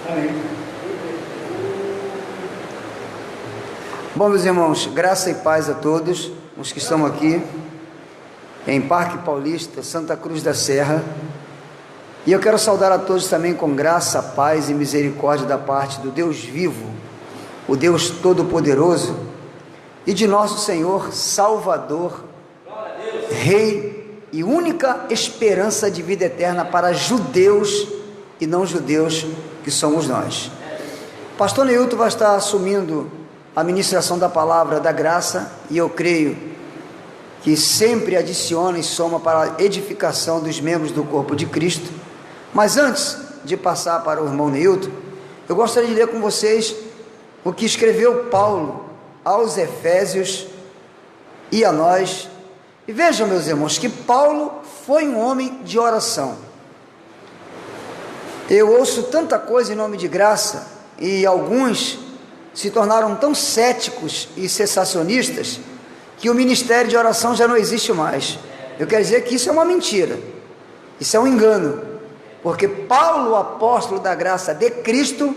Amém. Bom, meus irmãos, graça e paz a todos os que estão aqui em Parque Paulista, Santa Cruz da Serra. E eu quero saudar a todos também com graça, paz e misericórdia da parte do Deus vivo, o Deus Todo-Poderoso, e de nosso Senhor Salvador, Rei e única esperança de vida eterna para judeus e não judeus que somos nós. Pastor Neilton vai estar assumindo a ministração da palavra da graça, e eu creio que sempre adiciona e soma para a edificação dos membros do corpo de Cristo. Mas antes de passar para o irmão Neilton, eu gostaria de ler com vocês o que escreveu Paulo aos Efésios e a nós. E vejam, meus irmãos, que Paulo foi um homem de oração. Eu ouço tanta coisa em nome de graça, e alguns se tornaram tão céticos e cessacionistas que o ministério de oração já não existe mais. Eu quero dizer que isso é uma mentira, isso é um engano, porque Paulo, o apóstolo da graça de Cristo,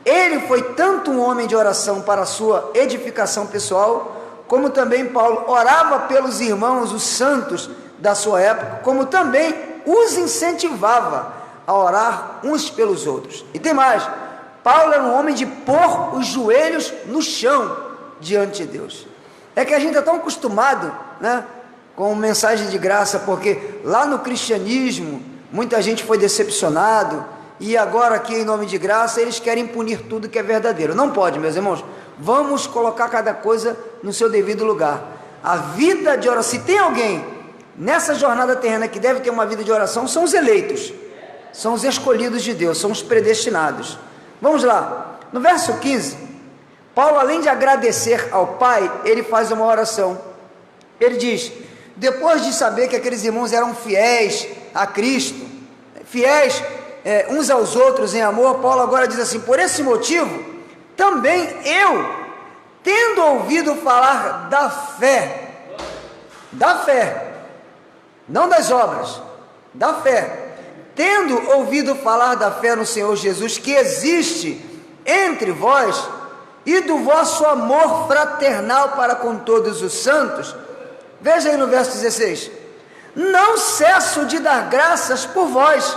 ele foi tanto um homem de oração para a sua edificação pessoal, como também Paulo orava pelos irmãos, os santos da sua época, como também os incentivava a orar uns pelos outros. E tem mais, Paulo era um homem de pôr os joelhos no chão diante de Deus. É que a gente está tão acostumado, né, com mensagem de graça, porque lá no cristianismo muita gente foi decepcionado, e agora aqui em nome de graça eles querem punir tudo que é verdadeiro. Não pode, meus irmãos. Vamos colocar cada coisa no seu devido lugar. A vida de oração, se tem alguém nessa jornada terrena que deve ter uma vida de oração, são os eleitos, são os escolhidos de Deus, são os predestinados. Vamos lá, no verso 15, Paulo, além de agradecer ao Pai, ele faz uma oração. Ele diz, depois de saber que aqueles irmãos eram fiéis a Cristo, fiéis uns aos outros em amor, Paulo agora diz assim, por esse motivo, também eu, tendo ouvido falar da fé, não das obras, da fé, tendo ouvido falar da fé no Senhor Jesus, que existe entre vós, e do vosso amor fraternal para com todos os santos, veja aí no verso 16, não cesso de dar graças por vós,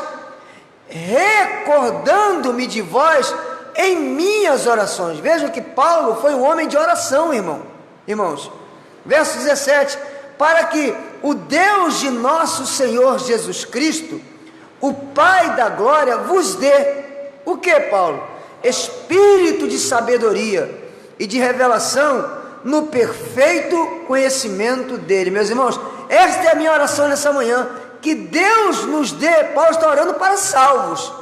recordando-me de vós em minhas orações. Veja que Paulo foi um homem de oração, irmãos. Verso 17, para que o Deus de nosso Senhor Jesus Cristo, o Pai da glória, vos dê, o que, Paulo? Espírito de sabedoria e de revelação no perfeito conhecimento dele. Meus irmãos, esta é a minha oração nessa manhã, que Deus nos dê. Paulo está orando para salvos,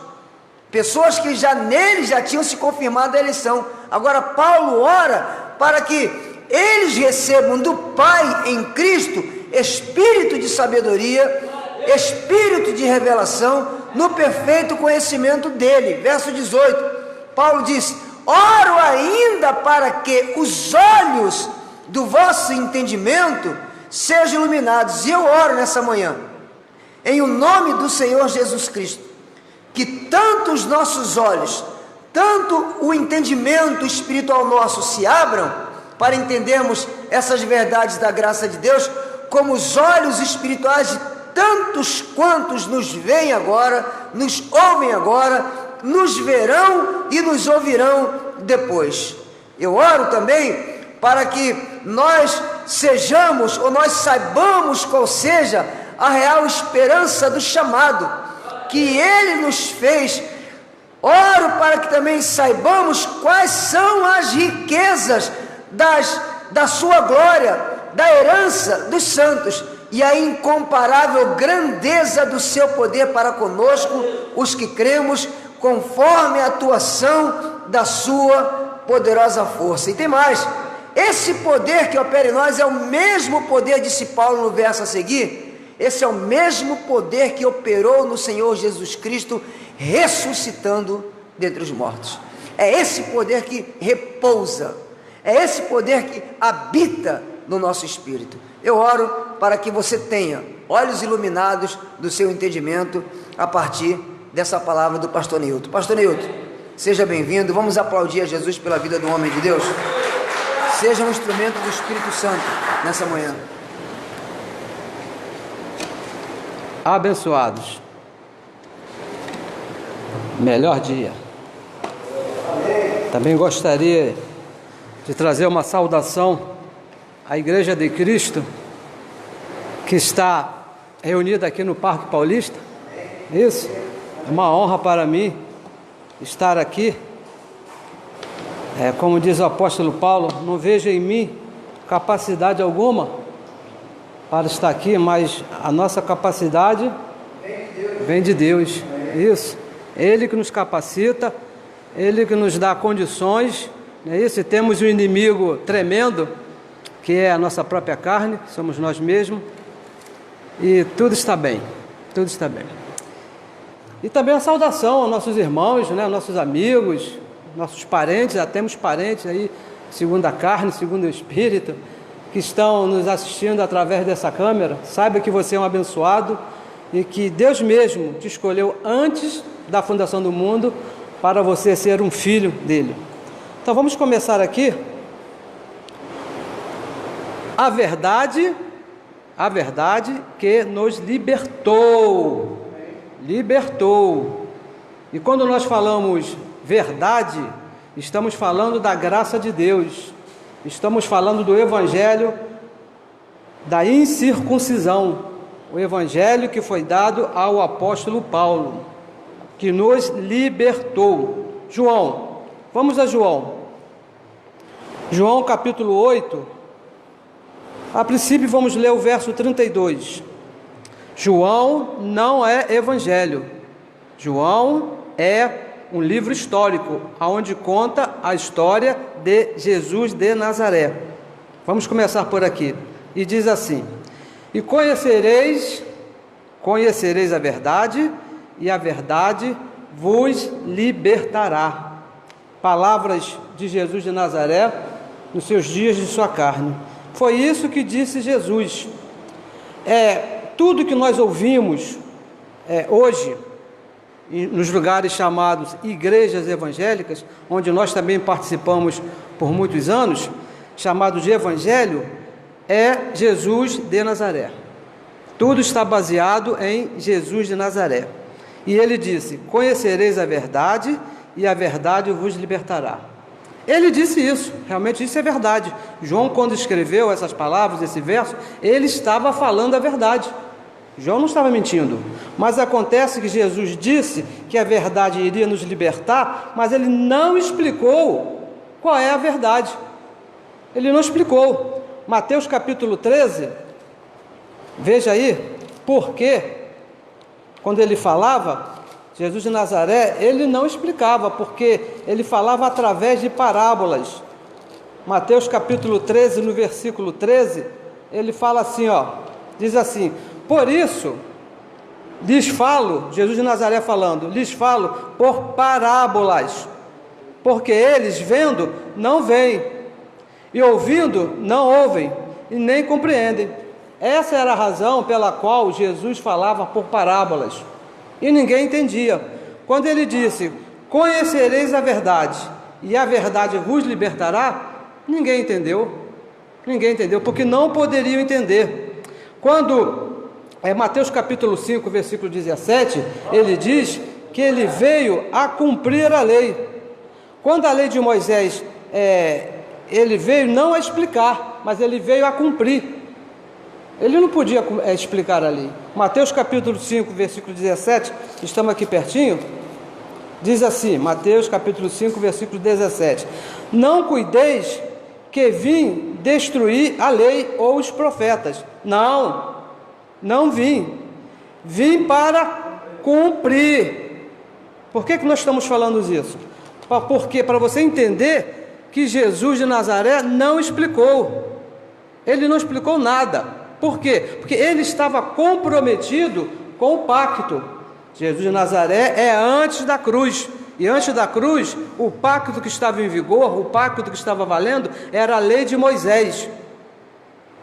pessoas que nele já tinham se confirmado a eleição. Agora Paulo ora para que eles recebam do Pai em Cristo espírito de sabedoria, espírito de revelação no perfeito conhecimento dele. Verso 18, Paulo diz, oro ainda para que os olhos do vosso entendimento sejam iluminados. E eu oro nessa manhã, em o nome do Senhor Jesus Cristo, que tanto os nossos olhos, tanto o entendimento espiritual nosso se abram, para entendermos essas verdades da graça de Deus, como os olhos espirituais de tantos quantos nos veem agora, nos ouvem agora, nos verão e nos ouvirão depois. Eu oro também para que nós sejamos, ou nós saibamos qual seja a real esperança do chamado que Ele nos fez. Oro para que também saibamos quais são as riquezas da sua glória, da herança dos santos, e a incomparável grandeza do seu poder para conosco, os que cremos, conforme a atuação da sua poderosa força. E tem mais, esse poder que opera em nós é o mesmo poder, disse Paulo no verso a seguir, esse é o mesmo poder que operou no Senhor Jesus Cristo, ressuscitando dentre os mortos. É esse poder que repousa, é esse poder que habita no nosso espírito. Eu oro para que você tenha olhos iluminados do seu entendimento a partir dessa palavra do pastor Neilton. Pastor Neilton, Seja bem-vindo. Vamos aplaudir a Jesus pela vida do homem de Deus. Seja um instrumento do Espírito Santo nessa manhã. Abençoados. Melhor dia. Também gostaria de trazer uma saudação à Igreja de Cristo, que está reunida aqui no Parque Paulista. Isso é uma honra para mim estar aqui. Como diz o apóstolo Paulo, não vejo em mim capacidade alguma para estar aqui, mas a nossa capacidade vem de Deus. Isso, Ele que nos capacita, Ele que nos dá condições, não é isso? E temos um inimigo tremendo, que é a nossa própria carne, somos nós mesmos, e tudo está bem, tudo está bem. E também a saudação aos nossos irmãos, né, nossos amigos, nossos parentes, já temos parentes aí, segundo a carne, segundo o Espírito, que estão nos assistindo através dessa câmera. Saiba que você é um abençoado e que Deus mesmo te escolheu antes da fundação do mundo para você ser um filho dele. Então vamos começar aqui. A verdade que nos libertou. E quando nós falamos verdade, estamos falando da graça de Deus. Estamos falando do Evangelho da incircuncisão, o Evangelho que foi dado ao apóstolo Paulo, que nos libertou. João, vamos a João. João capítulo 8, a princípio vamos ler o verso 32. João não é Evangelho, João é um livro histórico, onde conta a história de Jesus de Nazaré. Vamos começar por aqui. E diz assim: e conhecereis a verdade, e a verdade vos libertará. Palavras de Jesus de Nazaré, nos seus dias de sua carne. Foi isso que disse Jesus. Tudo que nós ouvimos hoje, nos lugares chamados igrejas evangélicas, onde nós também participamos por muitos anos, chamados de evangelho, é Jesus de Nazaré. Tudo está baseado em Jesus de Nazaré. E ele disse: conhecereis a verdade, e a verdade vos libertará. Ele disse isso, realmente isso é verdade. João, quando escreveu essas palavras, esse verso, ele estava falando a verdade. João não estava mentindo, mas acontece que Jesus disse que a verdade iria nos libertar, mas ele não explicou qual é a verdade. Ele não explicou. Mateus capítulo 13, veja aí, porque quando ele falava, Jesus de Nazaré, ele não explicava, porque ele falava através de parábolas. Mateus capítulo 13, no versículo 13, ele fala assim, diz assim: por isso, lhes falo, Jesus de Nazaré falando, lhes falo por parábolas, porque eles vendo, não veem, e ouvindo, não ouvem, e nem compreendem. Essa era a razão pela qual Jesus falava por parábolas, e ninguém entendia. Quando ele disse: conhecereis a verdade, e a verdade vos libertará, ninguém entendeu, porque não poderiam entender. Quando Mateus capítulo 5, versículo 17, ele diz que ele veio a cumprir a lei. Quando a lei de Moisés, ele veio não a explicar, mas ele veio a cumprir. Ele não podia explicar a lei. Mateus capítulo 5, versículo 17, estamos aqui pertinho, diz assim, Mateus capítulo 5, versículo 17: não cuideis que vim destruir a lei ou os profetas. Não vim para cumprir. Por que nós estamos falando isso? Porque para você entender que Jesus de Nazaré não explicou. Ele não explicou nada. Por quê? Porque ele estava comprometido com o pacto. Jesus de Nazaré é antes da cruz. E antes da cruz, o pacto que estava em vigor, o pacto que estava valendo, era a lei de Moisés.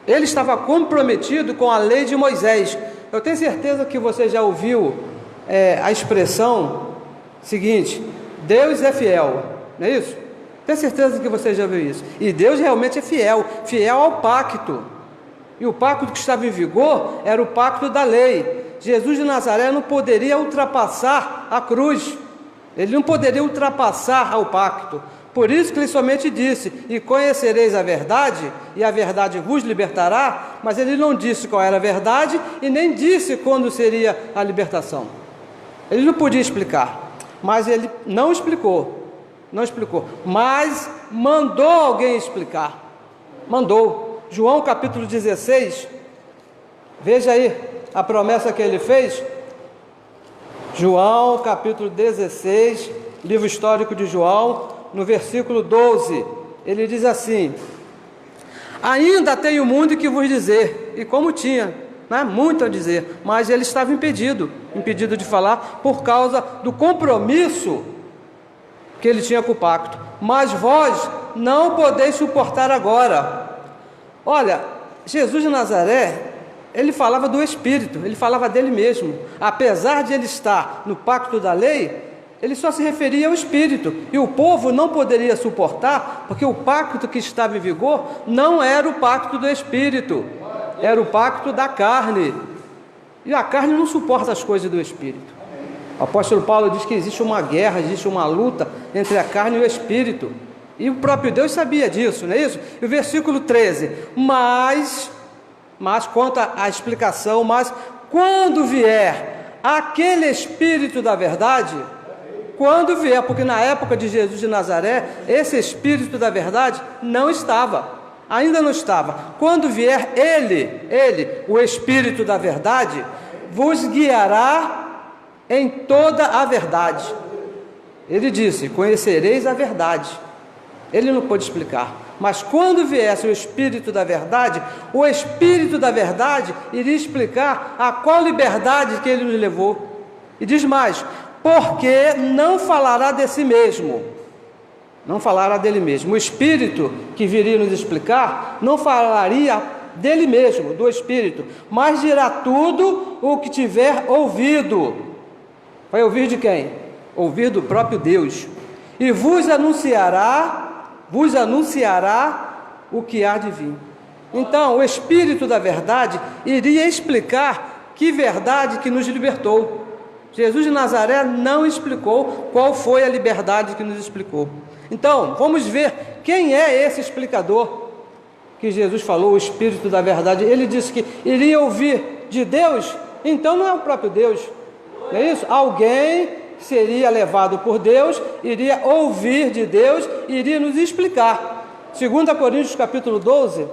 Ele estava comprometido com a lei de Moisés. Eu tenho certeza que você já ouviu a expressão seguinte: Deus é fiel, não é isso? Tenho certeza que você já viu isso. E Deus realmente é fiel, fiel ao pacto. E o pacto que estava em vigor era o pacto da lei. Jesus de Nazaré não poderia ultrapassar a cruz. Ele não poderia ultrapassar ao pacto. Por isso que ele somente disse: e conhecereis a verdade, e a verdade vos libertará. Mas ele não disse qual era a verdade e nem disse quando seria a libertação. Ele não podia explicar, mas ele não explicou. Não explicou, mas mandou alguém explicar. Mandou. João capítulo 16, veja aí a promessa que ele fez. João capítulo 16, livro histórico de João, no versículo 12, ele diz assim: ainda tenho muito que vos dizer. E como tinha, né? Muito a dizer, mas ele estava impedido de falar por causa do compromisso que ele tinha com o pacto. Mas vós não podeis suportar agora. Olha, Jesus de Nazaré, ele falava do Espírito, ele falava dele mesmo. Apesar de ele estar no pacto da lei, ele só se referia ao Espírito. E o povo não poderia suportar, porque o pacto que estava em vigor não era o pacto do Espírito, era o pacto da carne. E a carne não suporta as coisas do Espírito. O apóstolo Paulo diz que existe uma guerra, existe uma luta entre a carne e o Espírito. E o próprio Deus sabia disso, não é isso? E o versículo 13: mas quanto à explicação, mas quando vier aquele Espírito da verdade, quando vier, porque na época de Jesus de Nazaré, esse Espírito da verdade não estava, ainda não estava. Quando vier ele, o Espírito da verdade, vos guiará em toda a verdade. Ele disse: conhecereis a verdade. Ele não pôde explicar, mas quando viesse o Espírito da verdade, o Espírito da verdade iria explicar a qual liberdade que ele nos levou. E diz mais: porque não falará de si mesmo, não falará dele mesmo. O Espírito que viria nos explicar não falaria dele mesmo, do Espírito, mas dirá tudo o que tiver ouvido. Vai ouvir de quem? Ouvir do próprio Deus. E vos anunciará o que há de vir. Então, o Espírito da verdade iria explicar que verdade que nos libertou. Jesus de Nazaré não explicou qual foi a liberdade que nos explicou. Então, vamos ver quem é esse explicador que Jesus falou, o Espírito da verdade. Ele disse que iria ouvir de Deus, então não é o próprio Deus. Não é isso? Alguém seria levado por Deus, iria ouvir de Deus, iria nos explicar. 2 Coríntios capítulo 12,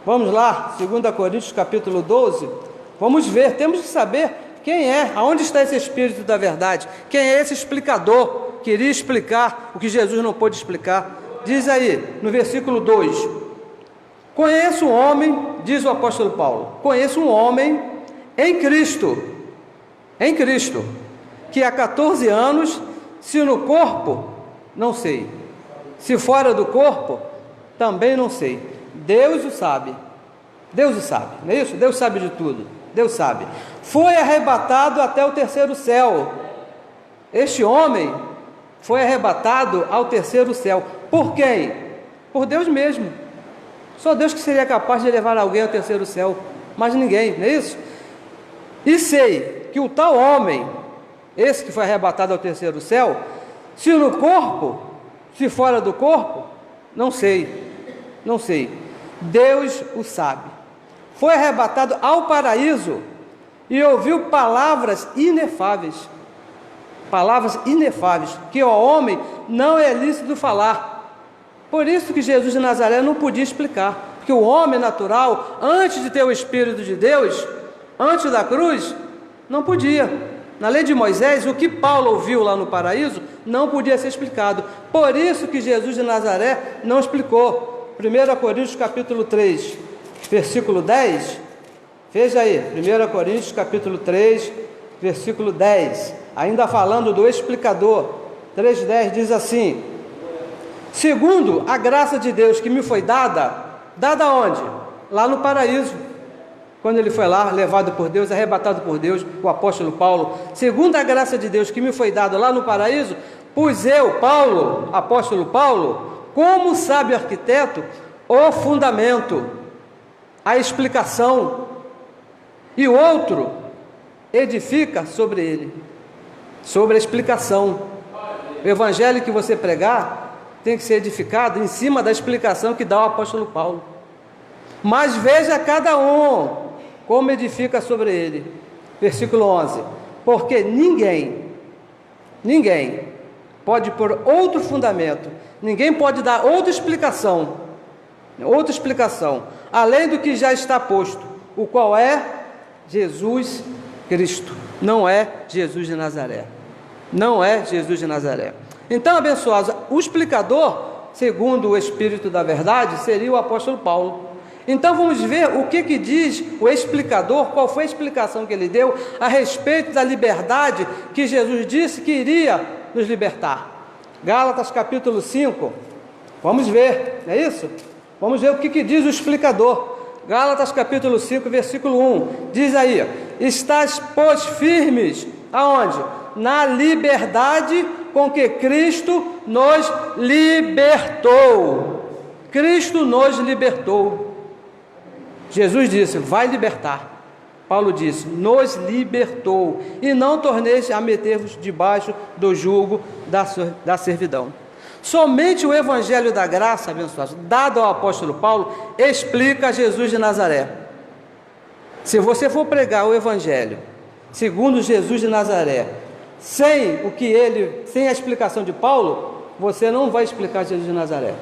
vamos lá, 2 Coríntios capítulo 12, vamos ver, temos que saber quem é, aonde está esse Espírito da verdade, quem é esse explicador que iria explicar o que Jesus não pôde explicar. Diz aí, no versículo 2, conheço um homem, diz o apóstolo Paulo, conheço um homem em Cristo, que há 14 anos, se no corpo, não sei, se fora do corpo, também não sei. Deus o sabe, não é isso? Deus sabe de tudo, Deus sabe. Foi arrebatado até o terceiro céu. Este homem foi arrebatado ao terceiro céu. Por quem? Por Deus mesmo. Só Deus que seria capaz de levar alguém ao terceiro céu, mas ninguém, não é isso? E sei que o tal homem, esse que foi arrebatado ao terceiro céu, se no corpo, se fora do corpo, não sei, Deus o sabe. Foi arrebatado ao paraíso e ouviu palavras inefáveis, que ao homem não é lícito falar. Por isso que Jesus de Nazaré não podia explicar, porque o homem natural, antes de ter o Espírito de Deus, antes da cruz, não podia. Na lei de Moisés, o que Paulo ouviu lá no paraíso não podia ser explicado. Por isso que Jesus de Nazaré não explicou. 1 Coríntios capítulo 3, versículo 10. Veja aí, 1 Coríntios capítulo 3, versículo 10. Ainda falando do explicador. 3,10 diz assim: segundo a graça de Deus que me foi dada onde? Lá no paraíso. Quando ele foi lá, levado por Deus, arrebatado por Deus, o apóstolo Paulo, segundo a graça de Deus que me foi dada lá no paraíso, Pus eu, Paulo, apóstolo Paulo, como sábio arquiteto, o fundamento, a explicação, e o outro edifica sobre ele, sobre a explicação. O evangelho que você pregar tem que ser edificado em cima da explicação que dá o apóstolo Paulo. Mas veja cada um como edifica sobre ele. Versículo 11: porque ninguém pode pôr outro fundamento, ninguém pode dar outra explicação, além do que já está posto, o qual é Jesus Cristo, não é Jesus de Nazaré. Não é Jesus de Nazaré. Então, abençoados, o explicador, segundo o Espírito da Verdade, seria o apóstolo Paulo. Então vamos ver o que diz o explicador, qual foi a explicação que ele deu a respeito da liberdade que Jesus disse que iria nos libertar. Gálatas capítulo 5, vamos ver, não é isso? Vamos ver o que diz o explicador. Gálatas capítulo 5, versículo 1, diz aí: estás, pois, firmes, aonde? Na liberdade com que Cristo nos libertou. Cristo nos libertou. Jesus disse, vai libertar. Paulo disse, nos libertou, e não torneis a meter-vos debaixo do jugo da servidão. Somente o evangelho da graça, abençoado, dado ao apóstolo Paulo, explica Jesus de Nazaré. Se você for pregar o evangelho segundo Jesus de Nazaré, sem a explicação de Paulo, você não vai explicar Jesus de Nazaré.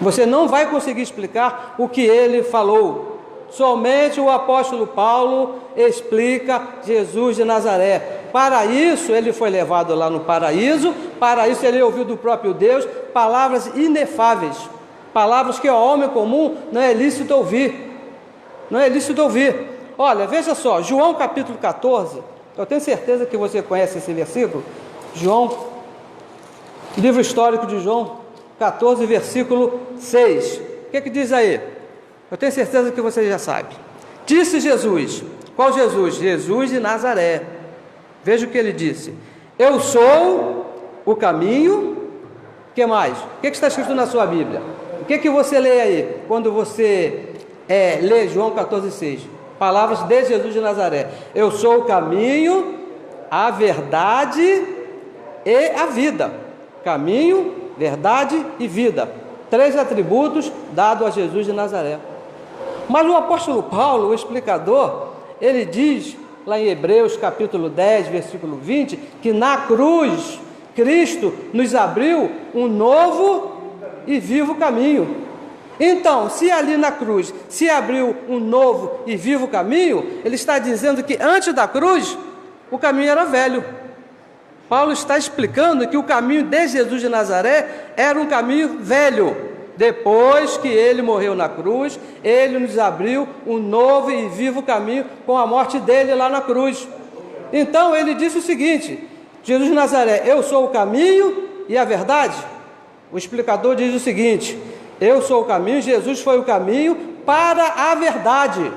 Você não vai conseguir explicar o que ele falou. Somente o apóstolo Paulo explica Jesus de Nazaré. Para isso ele foi levado lá no paraíso, para isso ele ouviu do próprio Deus palavras inefáveis, palavras que ao homem comum não é lícito ouvir. Não é lícito ouvir. Olha, veja só, João capítulo 14, eu tenho certeza que você conhece esse versículo. João, livro histórico de João 14, versículo 6. O que diz aí? Eu tenho certeza que você já sabe. Disse Jesus, qual Jesus? Jesus de Nazaré. Veja o que ele disse: eu sou o caminho. O que mais? O que está escrito na sua Bíblia? O que você lê aí, quando você lê João 14,6? Palavras de Jesus de Nazaré: eu sou o caminho, a verdade e a vida. Caminho, verdade e vida. 3 atributos dados a Jesus de Nazaré. Mas o apóstolo Paulo, o explicador, ele diz lá em Hebreus capítulo 10, versículo 20, que na cruz Cristo nos abriu um novo e vivo caminho. Então, se ali na cruz se abriu um novo e vivo caminho, ele está dizendo que antes da cruz o caminho era velho. Paulo está explicando que o caminho de Jesus de Nazaré era um caminho velho. Depois que ele morreu na cruz, ele nos abriu um novo e vivo caminho com a morte dele lá na cruz. Então ele disse o seguinte: Jesus de Nazaré, eu sou o caminho e a verdade. O explicador diz o seguinte: eu sou o caminho, Jesus foi o caminho para a verdade.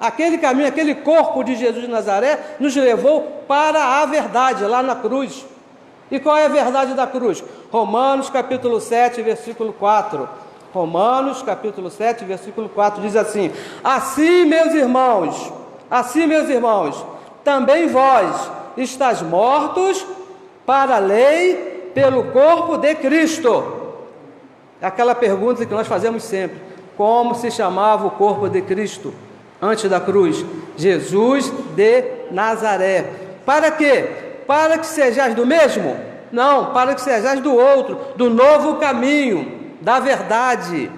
Aquele caminho, aquele corpo de Jesus de Nazaré nos levou para a verdade lá na cruz. E qual é a verdade da cruz? Romanos capítulo 7, versículo 4. Romanos capítulo 7, versículo 4 diz assim: assim, meus irmãos, também vós estáis mortos para a lei pelo corpo de Cristo. Aquela pergunta que nós fazemos sempre: como se chamava o corpo de Cristo antes da cruz? Jesus de Nazaré. Para quê? Para que sejais do mesmo? Não, para que sejais do outro, do novo caminho, da verdade,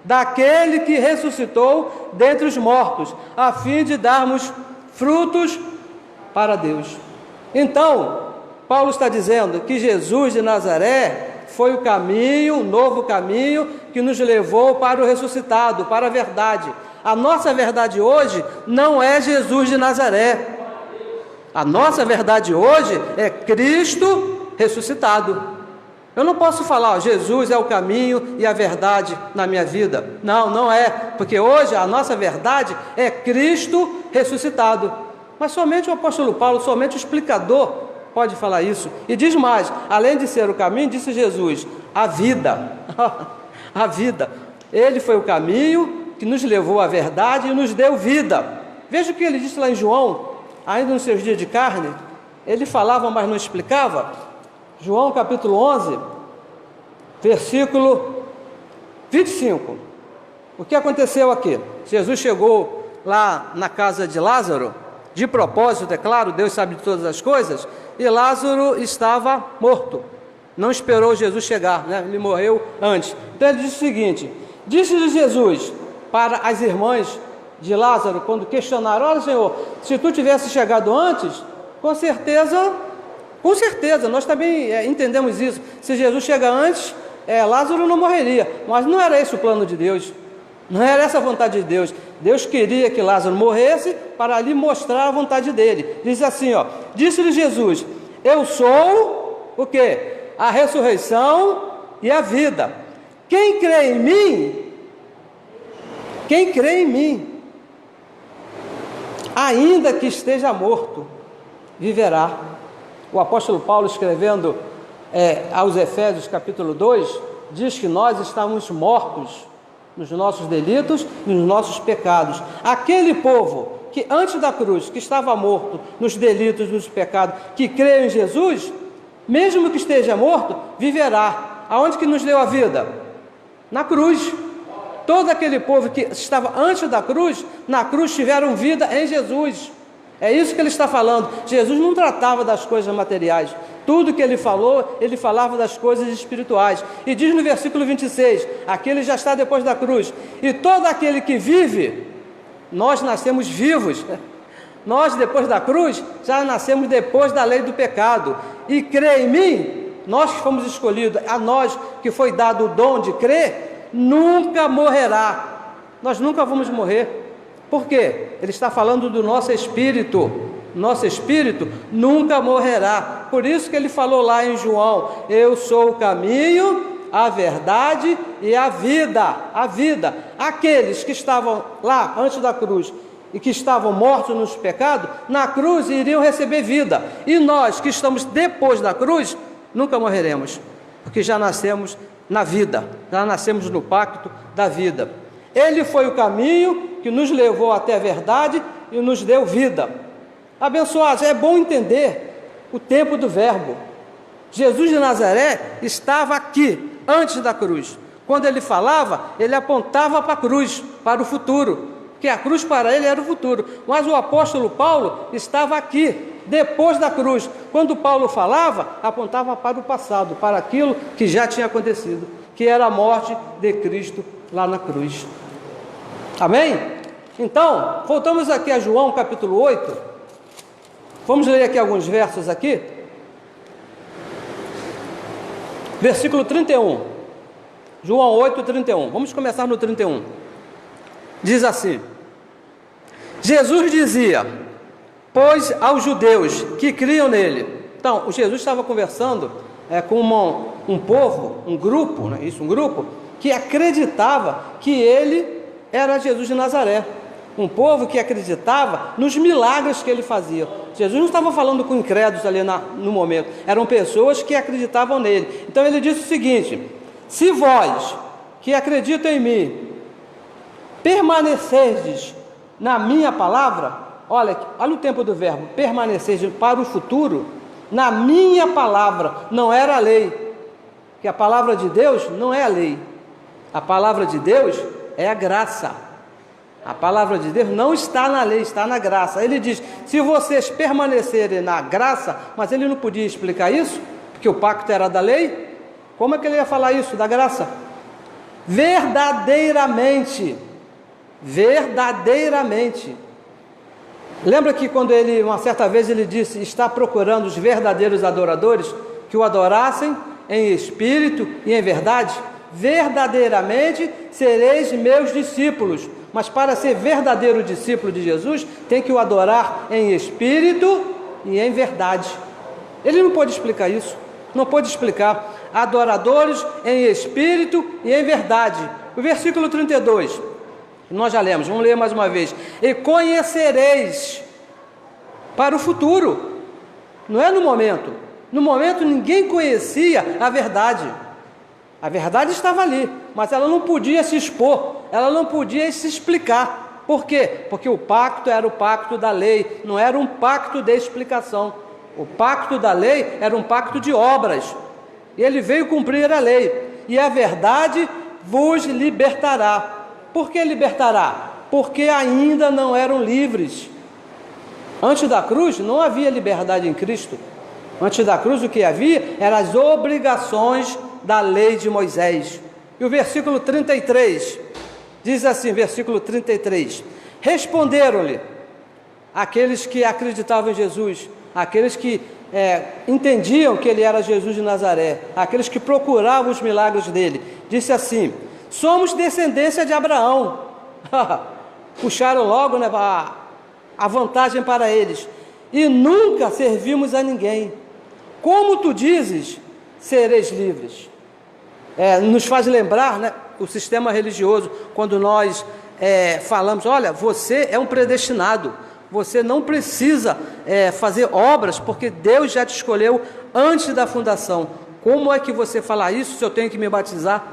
daquele que ressuscitou dentre os mortos, a fim de darmos frutos para Deus. Então, Paulo está dizendo que Jesus de Nazaré foi o caminho, o novo caminho que nos levou para o ressuscitado, para a verdade. A nossa verdade hoje não é Jesus de Nazaré. A nossa verdade hoje é Cristo ressuscitado. Eu não posso falar, Jesus é o caminho e a verdade na minha vida. Não, não é, porque hoje a nossa verdade é Cristo ressuscitado. Mas somente o apóstolo Paulo, somente o explicador pode falar isso. E diz mais, além de ser o caminho, disse Jesus, a vida. A vida. Ele foi o caminho que nos levou à verdade e nos deu vida. Veja o que ele disse lá em João, ainda nos seus dias de carne. Ele falava, mas não explicava. João capítulo 11, versículo 25. O que aconteceu aqui? Jesus chegou lá na casa de Lázaro, de propósito, é claro, Deus sabe de todas as coisas, e Lázaro estava morto. Não esperou Jesus chegar, né? Ele morreu antes. Então ele disse o seguinte, disse Jesus para as irmãs de Lázaro, quando questionaram, olha Senhor, se tu tivesse chegado antes, com certeza, nós também entendemos isso, se Jesus chega antes, Lázaro não morreria, mas não era esse o plano de Deus, não era essa a vontade de Deus. Deus queria que Lázaro morresse para ali mostrar a vontade dele. Diz assim, ó, disse-lhe Jesus, eu sou o quê? A ressurreição e a vida. Quem crê em mim, ainda que esteja morto, viverá. O apóstolo Paulo, escrevendo aos Efésios capítulo 2, diz que nós estávamos mortos nos nossos delitos e nos nossos pecados. Aquele povo que antes da cruz, que estava morto nos delitos e nos pecados, que crê em Jesus, mesmo que esteja morto, viverá. Aonde que nos deu a vida? Na cruz. Todo aquele povo que estava antes da cruz, na cruz tiveram vida em Jesus. É isso que ele está falando. Jesus não tratava das coisas materiais. Tudo que ele falou, ele falava das coisas espirituais. E diz no versículo 26, aquele já está depois da cruz. E todo aquele que vive, nós nascemos vivos. Nós, depois da cruz, já nascemos depois da lei do pecado. E crê em mim, nós que fomos escolhidos, a nós que foi dado o dom de crer, nunca morrerá. Nós nunca vamos morrer. Por quê? Ele está falando do nosso espírito. Nosso espírito nunca morrerá. Por isso que ele falou lá em João, eu sou o caminho, a verdade e a vida. A vida. Aqueles que estavam lá antes da cruz e que estavam mortos nos pecados, na cruz iriam receber vida. E nós que estamos depois da cruz, nunca morreremos, porque já nascemos na vida, já nascemos no pacto da vida. Ele foi o caminho que nos levou até a verdade e nos deu vida. Abençoados, é bom entender o tempo do verbo. Jesus de Nazaré estava aqui, antes da cruz. Quando ele falava, ele apontava para a cruz, para o futuro, que a cruz para ele era o futuro. Mas o apóstolo Paulo estava aqui, depois da cruz. Quando Paulo falava, apontava para o passado, para aquilo que já tinha acontecido, que era a morte de Cristo lá na cruz. Amém? Então, voltamos aqui a João capítulo 8. Vamos ler aqui alguns versos aqui. Versículo 31. João 8, 31. Vamos começar no 31. Diz assim: Jesus dizia, pois aos judeus que criam nele. Então, o Jesus estava conversando com um povo, um grupo, né? Um grupo que acreditava que ele era Jesus de Nazaré. Um povo que acreditava nos milagres que ele fazia. Jesus não estava falando com incrédulos ali no momento. Eram pessoas que acreditavam nele. Então ele disse o seguinte: se vós que acreditam em mim permanecerdes na minha palavra, olha o tempo do verbo, permanecerdes para o futuro, na minha palavra, não era a lei, que a palavra de Deus não é a lei, a palavra de Deus é a graça. A palavra de Deus não está na lei, está na graça. Ele diz, se vocês permanecerem na graça, mas ele não podia explicar isso, porque o pacto era da lei. Como é que ele ia falar isso, da graça? Verdadeiramente. Lembra que quando ele, uma certa vez ele disse, está procurando os verdadeiros adoradores, que o adorassem em espírito e em verdade? Verdadeiramente sereis meus discípulos. Mas para ser verdadeiro discípulo de Jesus, tem que o adorar em espírito e em verdade. Ele não pôde explicar isso, não pôde explicar. Adoradores em espírito e em verdade. O versículo 32, nós já lemos, vamos ler mais uma vez. E conhecereis, para o futuro, não é no momento. No momento ninguém conhecia a verdade. A verdade estava ali, mas ela não podia se expor, ela não podia se explicar. Por quê? Porque o pacto era o pacto da lei, não era um pacto de explicação. O pacto da lei era um pacto de obras. E ele veio cumprir a lei. E a verdade vos libertará. Por que libertará? Porque ainda não eram livres. Antes da cruz não havia liberdade em Cristo. Antes da cruz o que havia eram as obrigações da lei de Moisés. E o versículo 33 diz assim, versículo 33: responderam-lhe aqueles que acreditavam em Jesus, aqueles que entendiam que ele era Jesus de Nazaré, aqueles que procuravam os milagres dele, disse assim: somos descendência de Abraão. Puxaram logo, né, a vantagem para eles. E nunca servimos a ninguém. Como tu dizes, sereis livres. Nos faz lembrar, né, o sistema religioso, quando nós falamos: olha, você é um predestinado, você não precisa fazer obras, porque Deus já te escolheu antes da fundação. Como é que você fala isso se eu tenho que me batizar?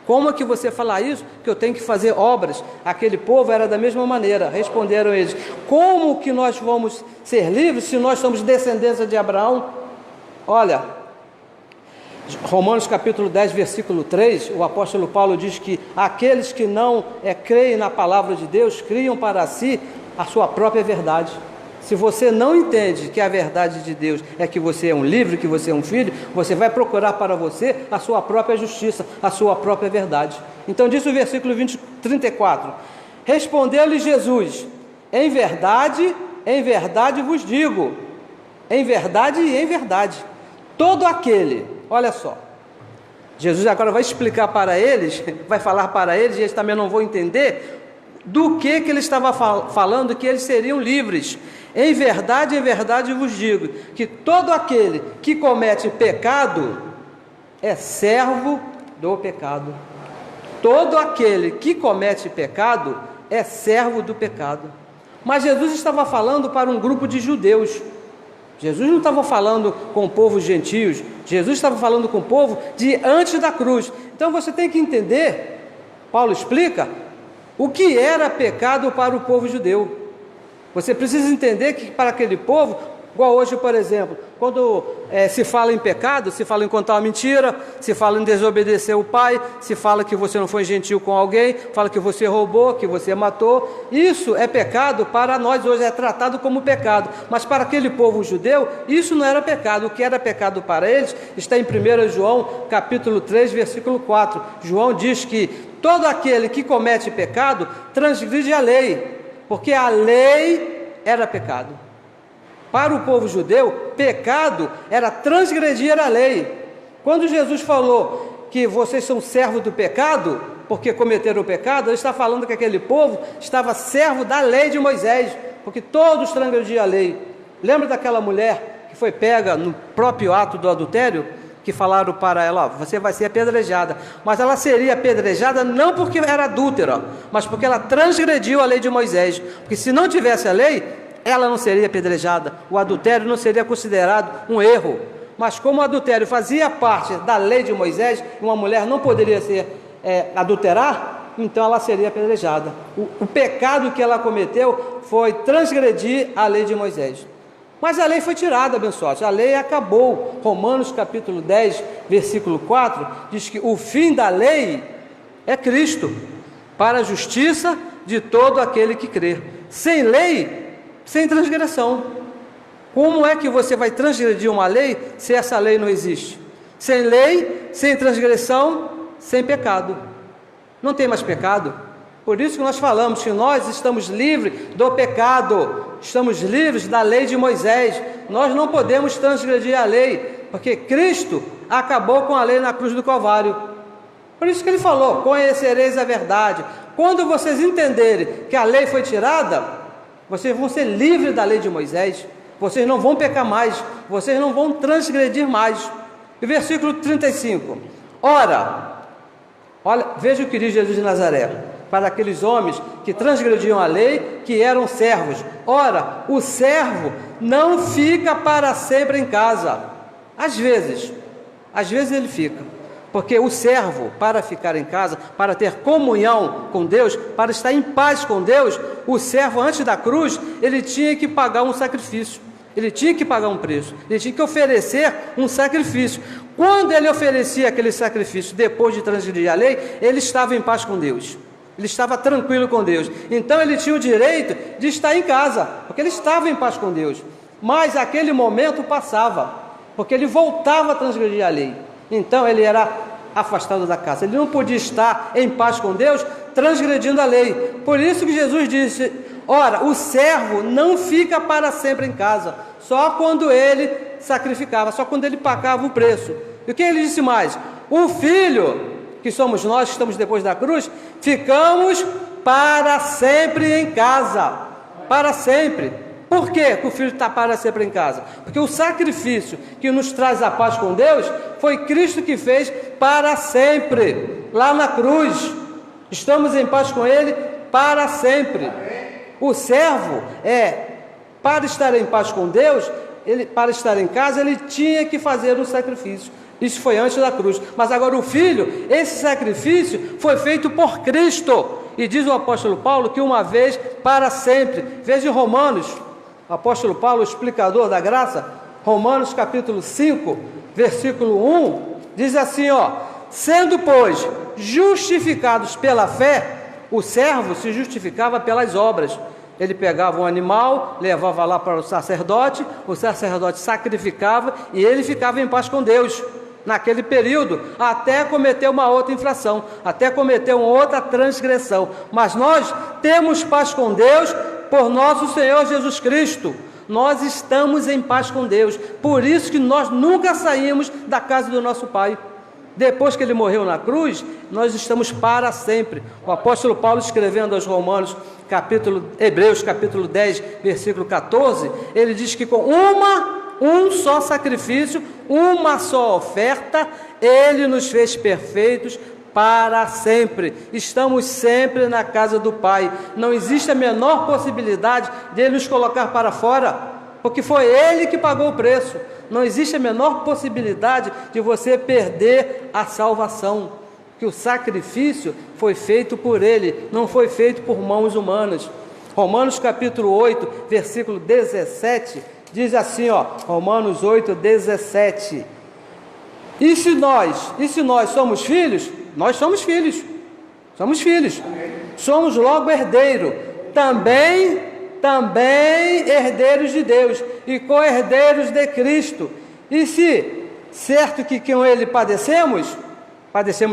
Como é que você fala isso que eu tenho que fazer obras? Aquele povo era da mesma maneira. Responderam eles: como que nós vamos ser livres se nós somos descendência de Abraão? Olha, Romanos capítulo 10, versículo 3, o apóstolo Paulo diz que aqueles que não creem na palavra de Deus, criam para si a sua própria verdade. Se você não entende que a verdade de Deus é que você é um livre, que você é um filho, você vai procurar para você a sua própria justiça, a sua própria verdade. Então diz o versículo 34, respondeu-lhe Jesus: em verdade vos digo, em verdade e em verdade, todo aquele, olha só, Jesus agora vai explicar para eles, vai falar para eles, e eles também não vão entender do que ele estava falando, que eles seriam livres. Em verdade vos digo, que todo aquele que comete pecado é servo do pecado. Todo aquele que comete pecado é servo do pecado. Mas Jesus estava falando para um grupo de judeus. Jesus não estava falando com o povo gentios, Jesus estava falando com o povo de antes da cruz. Então você tem que entender, Paulo explica, o que era pecado para o povo judeu. Você precisa entender que para aquele povo, igual hoje, por exemplo, quando se fala em pecado, se fala em contar uma mentira, se fala em desobedecer o pai, se fala que você não foi gentil com alguém, fala que você roubou, que você matou, isso é pecado para nós hoje, é tratado como pecado, mas para aquele povo judeu, isso não era pecado. O que era pecado para eles está em 1 João capítulo 3, versículo 4, João diz que todo aquele que comete pecado transgride a lei, porque a lei era pecado. Para o povo judeu, pecado era transgredir a lei. Quando Jesus falou que vocês são servos do pecado, porque cometeram o pecado, ele está falando que aquele povo estava servo da lei de Moisés, porque todos transgrediam a lei. Lembra daquela mulher que foi pega no próprio ato do adultério? Que falaram para ela: você vai ser apedrejada. Mas ela seria apedrejada não porque era adúltera, mas porque ela transgrediu a lei de Moisés. Porque se não tivesse a lei, ela não seria apedrejada. O adultério não seria considerado um erro. Mas como o adultério fazia parte da lei de Moisés, uma mulher não poderia adulterar, então ela seria apedrejada. O pecado que ela cometeu foi transgredir a lei de Moisés. Mas a lei foi tirada, abençoados, a lei acabou. Romanos capítulo 10, versículo 4, diz que o fim da lei é Cristo, para a justiça de todo aquele que crê. Sem lei, sem transgressão. Como é que você vai transgredir uma lei se essa lei não existe? Sem lei, sem transgressão, sem pecado. Não tem mais pecado. Por isso que nós falamos que nós estamos livres do pecado, estamos livres da lei de Moisés. Nós não podemos transgredir a lei, porque Cristo acabou com a lei na cruz do Calvário. Por isso que ele falou: conhecereis a verdade. Quando vocês entenderem que a lei foi tirada, vocês vão ser livres da lei de Moisés, vocês não vão pecar mais, vocês não vão transgredir mais. E versículo 35, ora, olha, veja o que diz Jesus de Nazaré para aqueles homens que transgrediam a lei, que eram servos. Ora, o servo não fica para sempre em casa. Às vezes ele fica, porque o servo, para ficar em casa, para ter comunhão com Deus, para estar em paz com Deus, o servo antes da cruz, ele tinha que pagar um sacrifício, ele tinha que pagar um preço, ele tinha que oferecer um sacrifício. Quando ele oferecia aquele sacrifício depois de transgredir a lei, ele estava em paz com Deus, ele estava tranquilo com Deus, então ele tinha o direito de estar em casa, porque ele estava em paz com Deus. Mas aquele momento passava, porque ele voltava a transgredir a lei, então ele era afastado da casa, ele não podia estar em paz com Deus transgredindo a lei. Por isso que Jesus disse: ora, o servo não fica para sempre em casa, só quando ele sacrificava, só quando ele pagava o preço. E o que ele disse mais? O filho, que somos nós que estamos depois da cruz, ficamos para sempre em casa, para sempre. Por que o filho está para sempre em casa? Porque o sacrifício que nos traz a paz com Deus foi Cristo que fez para sempre, lá na cruz. Estamos em paz com Ele para sempre. O servo, para estar em paz com Deus, para estar em casa, ele tinha que fazer um sacrifício. Isso foi antes da cruz. Mas agora o filho, esse sacrifício foi feito por Cristo. E diz o apóstolo Paulo que uma vez para sempre. Veja em Romanos, o apóstolo Paulo, o explicador da graça, Romanos capítulo 5, versículo 1, diz assim, sendo, pois, justificados pela fé, o servo se justificava pelas obras. Ele pegava um animal, levava lá para o sacerdote sacrificava e ele ficava em paz com Deus naquele período, até cometer uma outra infração, até cometer uma outra transgressão. Mas nós temos paz com Deus por nosso Senhor Jesus Cristo. Nós estamos em paz com Deus, por isso que nós nunca saímos da casa do nosso Pai. Depois que ele morreu na cruz, nós estamos para sempre. O apóstolo Paulo, escrevendo aos Romanos, Hebreus capítulo 10, versículo 14, ele diz que com um só sacrifício, uma só oferta, ele nos fez perfeitos para sempre. Estamos sempre na casa do Pai. Não existe a menor possibilidade de ele nos colocar para fora, porque foi ele que pagou o preço. Não existe a menor possibilidade de você perder a salvação, que o sacrifício foi feito por ele, não foi feito por mãos humanas. Romanos capítulo 8, versículo 17, diz assim, Romanos 8, 17. E se nós somos filhos, nós somos filhos, somos logo herdeiro, também herdeiros de Deus e co-herdeiros de Cristo. E se, certo que com ele padecemos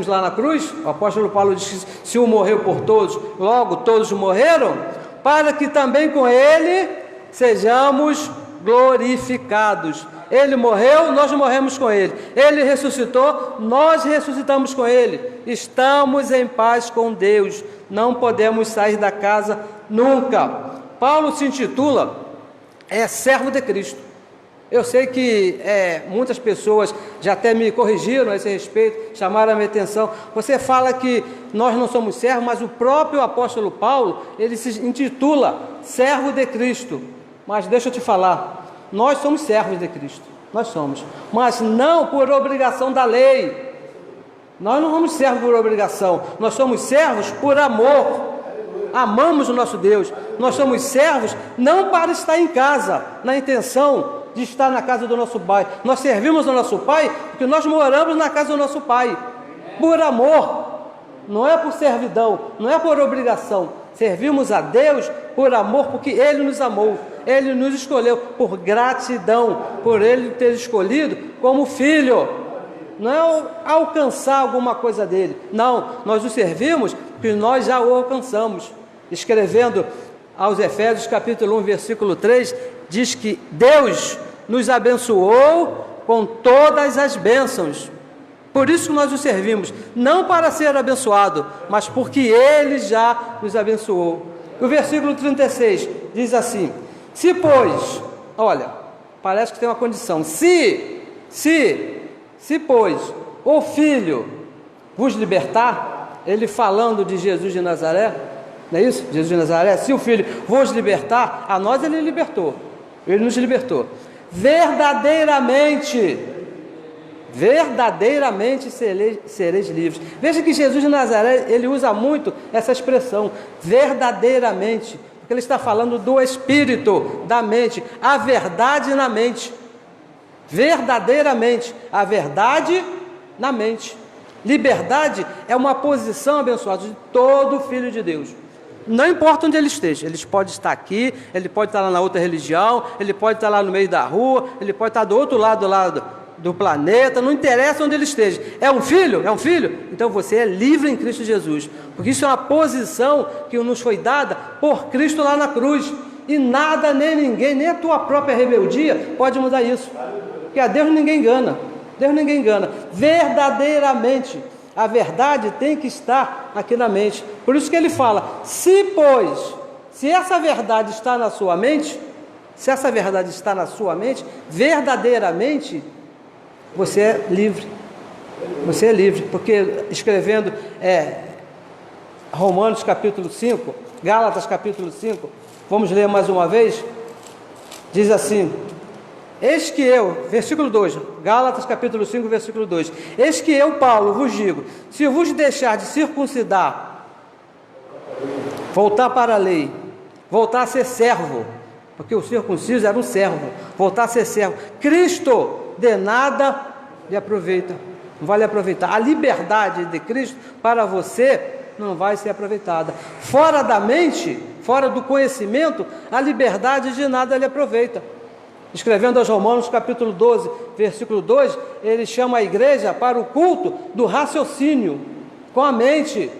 lá na cruz, o apóstolo Paulo diz que se um morreu por todos, logo todos morreram, para que também com ele sejamos glorificados. Ele morreu, nós morremos com ele. Ele ressuscitou, nós ressuscitamos com ele. Estamos em paz com Deus, não podemos sair da casa nunca. Paulo se intitula servo de Cristo. Eu sei que muitas pessoas já até me corrigiram a esse respeito, chamaram a minha atenção. Você fala que nós não somos servos, mas o próprio apóstolo Paulo, ele se intitula servo de Cristo. Mas deixa eu te falar, nós somos servos de Cristo, nós somos, mas não por obrigação da lei. Nós não somos servos por obrigação, nós somos servos por amor. Amamos o nosso Deus. Nós somos servos não para estar em casa, na intenção de estar na casa do nosso Pai. Nós servimos ao nosso Pai porque nós moramos na casa do nosso Pai, por amor. Não é por servidão, não é por obrigação. Servimos a Deus por amor, porque Ele nos amou, Ele nos escolheu, por gratidão, por Ele ter escolhido como filho. Não é alcançar alguma coisa dele, não, nós o servimos porque nós já o alcançamos. Escrevendo aos Efésios capítulo 1, versículo 3, diz que Deus nos abençoou com todas as bênçãos. Por isso que nós o servimos, não para ser abençoado, mas porque Ele já nos abençoou. O versículo 36 diz assim, se pois, olha, parece que tem uma condição, se pois o Filho vos libertar, ele falando de Jesus de Nazaré, não é isso? Jesus de Nazaré, se o Filho vos libertar, a nós ele libertou. Ele nos libertou. Verdadeiramente sereis livres. Veja que Jesus de Nazaré, ele usa muito essa expressão, verdadeiramente, porque ele está falando do espírito, da mente, a verdade na mente. Verdadeiramente, a verdade na mente. Liberdade é uma posição, abençoada, de todo filho de Deus. Não importa onde ele esteja, ele pode estar aqui, ele pode estar lá na outra religião, ele pode estar lá no meio da rua, ele pode estar do outro lado do planeta, não interessa onde ele esteja. É um filho? É um filho? Então você é livre em Cristo Jesus, porque isso é uma posição que nos foi dada por Cristo lá na cruz, e nada, nem ninguém, nem a tua própria rebeldia pode mudar isso, porque a Deus ninguém engana. Deus ninguém engana. Verdadeiramente, a verdade tem que estar aqui na mente. Por isso que ele fala, se essa verdade está na sua mente, verdadeiramente, você é livre. Você é livre, porque escrevendo Romanos capítulo 5, Gálatas capítulo 5, vamos ler mais uma vez, diz assim: eis que eu, versículo 2, Gálatas capítulo 5, versículo 2, eis que eu, Paulo, vos digo, se vos deixar de circuncidar, voltar para a lei, voltar a ser servo, porque o circunciso era um servo, voltar a ser servo, Cristo de nada lhe aproveita, não vai lhe aproveitar. A liberdade de Cristo para você não vai ser aproveitada. Fora da mente, fora do conhecimento, a liberdade de nada lhe aproveita. Escrevendo aos Romanos capítulo 12, versículo 2, ele chama a igreja para o culto do raciocínio, com a mente,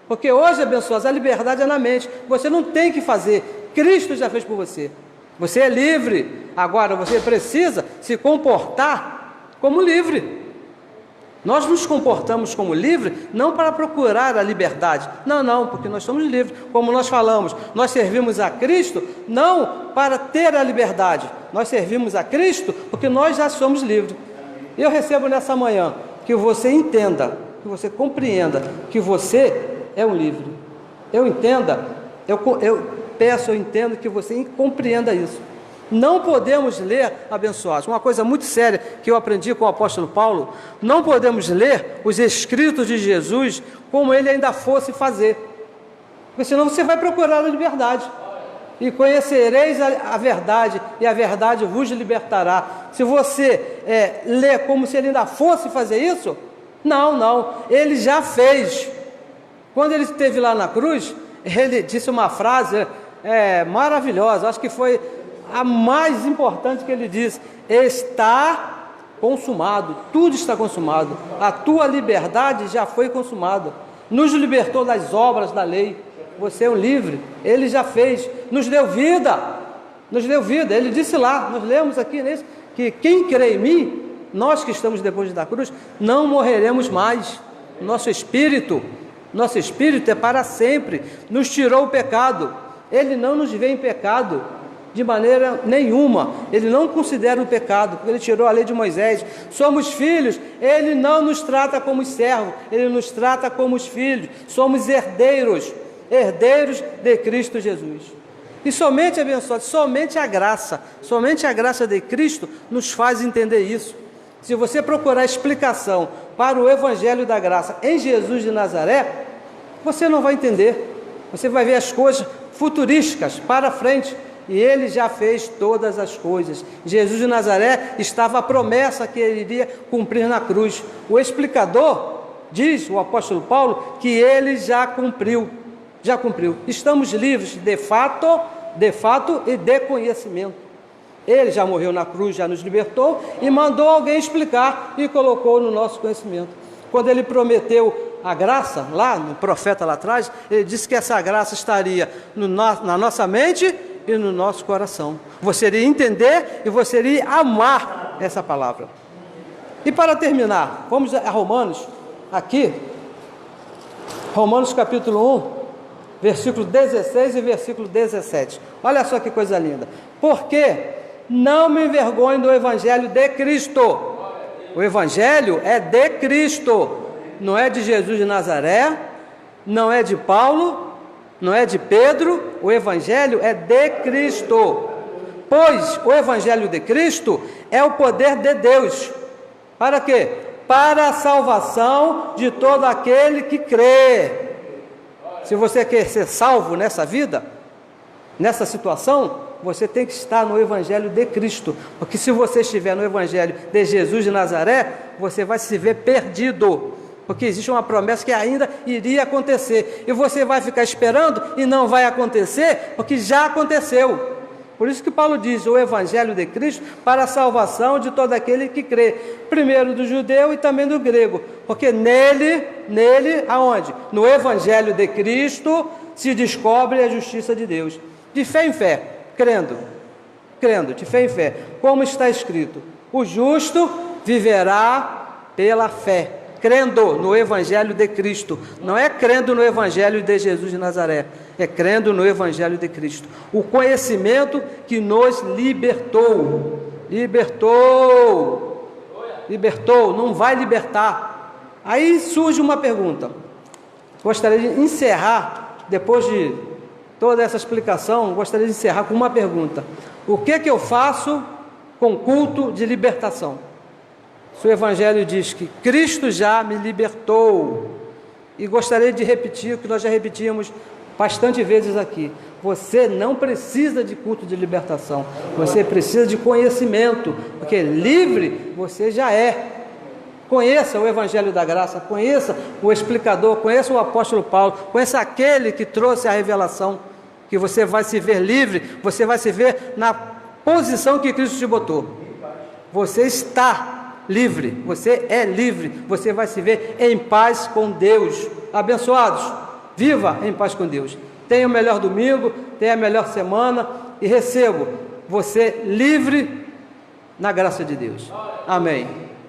porque hoje, abençoados, a liberdade é na mente, você não tem que fazer, Cristo já fez por você, você é livre. Agora você precisa se comportar como livre. Nós nos comportamos como livre não para procurar a liberdade, não, porque nós somos livres, como nós falamos, nós servimos a Cristo não para ter a liberdade, nós servimos a Cristo porque nós já somos livres. Eu recebo nessa manhã que você entenda, que você compreenda que você é um livre. Eu entendo que você compreenda isso. Não podemos ler, abençoados, uma coisa muito séria que eu aprendi com o apóstolo Paulo, não podemos ler os escritos de Jesus como ele ainda fosse fazer, porque senão você vai procurar a liberdade, e conhecereis a verdade, e a verdade vos libertará. Se você lê como se ele ainda fosse fazer isso, não, ele já fez. Quando ele esteve lá na cruz, ele disse uma frase maravilhosa, acho que foi a mais importante que ele diz: está consumado, tudo está consumado, a tua liberdade já foi consumada, nos libertou das obras da lei, você é um livre, ele já fez, nos deu vida, ele disse lá, nós lemos aqui nesse, que quem crê em mim, nós que estamos depois da cruz, não morreremos mais, nosso espírito é para sempre, nos tirou o pecado, ele não nos vê em pecado, de maneira nenhuma, ele não considera um pecado, porque ele tirou a lei de Moisés. Somos filhos, ele não nos trata como servos, ele nos trata como os filhos, somos herdeiros de Cristo Jesus. E somente, abençoado, somente a graça de Cristo nos faz entender isso. Se você procurar explicação para o Evangelho da Graça em Jesus de Nazaré, você não vai entender, você vai ver as coisas futurísticas para frente, e ele já fez todas as coisas. Jesus de Nazaré estava a promessa que ele iria cumprir na cruz. O explicador diz, o apóstolo Paulo, que ele já cumpriu. Estamos livres de fato e de conhecimento. Ele já morreu na cruz, já nos libertou e mandou alguém explicar e colocou no nosso conhecimento. Quando ele prometeu a graça, lá no profeta lá atrás, ele disse que essa graça estaria na nossa mente e no nosso coração. Você iria entender e você iria amar essa palavra. E para terminar, vamos a Romanos, aqui, Romanos capítulo 1, versículo 16 e versículo 17. Olha só que coisa linda. Porque não me envergonho do Evangelho de Cristo. O Evangelho é de Cristo, não é de Jesus de Nazaré, não é de Paulo, não é de Pedro, o Evangelho é de Cristo, Pois o Evangelho de Cristo é o poder de Deus. Para quê? Para a salvação de todo aquele que crê. Se você quer ser salvo nessa vida, nessa situação, você tem que estar no Evangelho de Cristo. Porque se você estiver no Evangelho de Jesus de Nazaré, você vai se ver perdido. Porque existe uma promessa que ainda iria acontecer. E você vai ficar esperando e não vai acontecer, porque já aconteceu. Por isso que Paulo diz, o Evangelho de Cristo para a salvação de todo aquele que crê. Primeiro do judeu e também do grego. Porque nele, aonde? No Evangelho de Cristo se descobre a justiça de Deus. De fé em fé, crendo, de fé em fé. Como está escrito, o justo viverá pela fé. Crendo no Evangelho de Cristo. Não é crendo no Evangelho de Jesus de Nazaré. É crendo no Evangelho de Cristo. O conhecimento que nos libertou. Libertou, não vai libertar. Aí surge uma pergunta. Gostaria de encerrar, depois de toda essa explicação, gostaria de encerrar com uma pergunta. O que eu faço com culto de libertação? O Evangelho diz que Cristo já me libertou. E gostaria de repetir o que nós já repetimos bastante vezes aqui. Você não precisa de culto de libertação. Você precisa de conhecimento. Porque livre você já é. Conheça o Evangelho da Graça. Conheça o explicador. Conheça o apóstolo Paulo. Conheça aquele que trouxe a revelação. Que você vai se ver livre. Você vai se ver na posição que Cristo te botou. Você está livre, você é livre, você vai se ver em paz com Deus. Abençoados, viva em paz com Deus. Tenha o melhor domingo, tenha a melhor semana e receba você livre na graça de Deus. Amém.